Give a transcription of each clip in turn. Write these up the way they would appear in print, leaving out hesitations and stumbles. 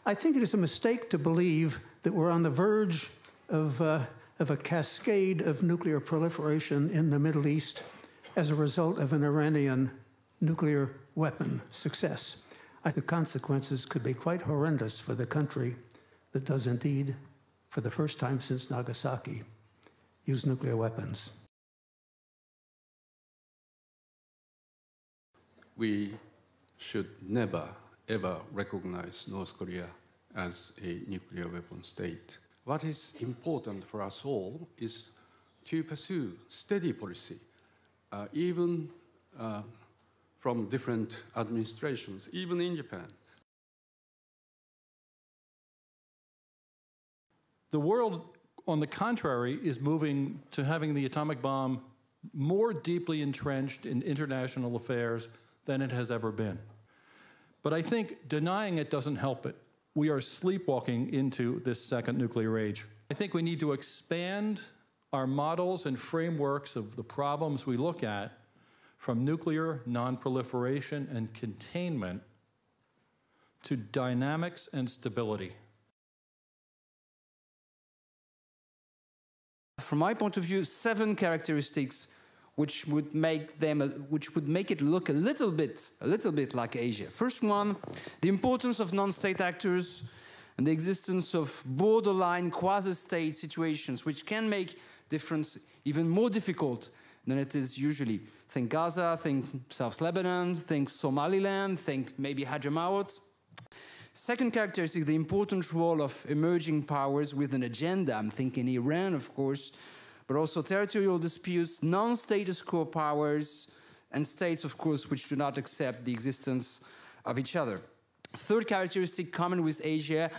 I think it is a mistake to believe that we're on the verge of a cascade of nuclear proliferation in the Middle East as a result of an Iranian nuclear weapon success. The consequences could be quite horrendous for the country that does indeed, for the first time since Nagasaki, use nuclear weapons. We should never, ever recognize North Korea as a nuclear weapon state. What is important for us all is to pursue steady policy, even from different administrations, even in Japan. The world, on the contrary, is moving to having the atomic bomb more deeply entrenched in international affairs than it has ever been. But I think denying it doesn't help it. We are sleepwalking into this second nuclear age. I think we need to expand our models and frameworks of the problems we look at from nuclear non-proliferation and containment to dynamics and stability. From my point of view, 7 characteristics which would make it look a little bit like Asia. First one, the importance of non-state actors and the existence of borderline quasi-state situations, which can make difference even more difficult than it is usually. Think Gaza, think South Lebanon, think Somaliland, think maybe Hadramaut. Second characteristic, the important role of emerging powers with an agenda. I'm thinking Iran, of course, but also territorial disputes, non-status quo powers, and states, of course, which do not accept the existence of each other. Third characteristic common with Asia,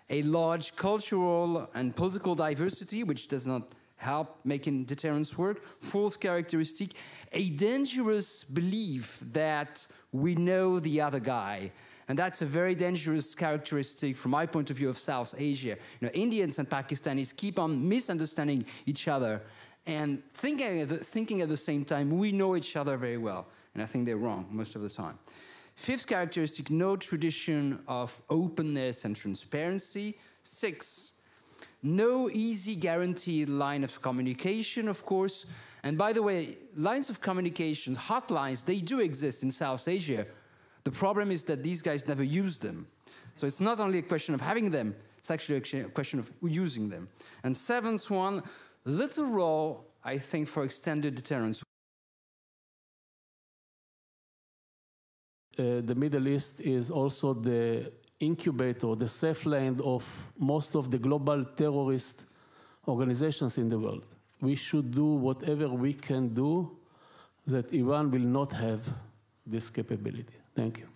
a large cultural and political diversity, which does not help making deterrence work. Fourth characteristic, a dangerous belief that we know the other guy. And that's a very dangerous characteristic from my point of view of South Asia. You know, Indians and Pakistanis keep on misunderstanding each other and thinking at the same time we know each other very well. And I think they're wrong most of the time. Fifth characteristic, no tradition of openness and transparency. 6, no easy guaranteed line of communication, of course. And by the way, lines of communication, hotlines, they do exist in South Asia. The problem is that these guys never use them. So it's not only a question of having them, it's actually a question of using them. And 7th one, little role, I think, for extended deterrence. The Middle East is also the incubator, the safe land of most of the global terrorist organizations in the world. We should do whatever we can do that Iran will not have this capability. Thank you.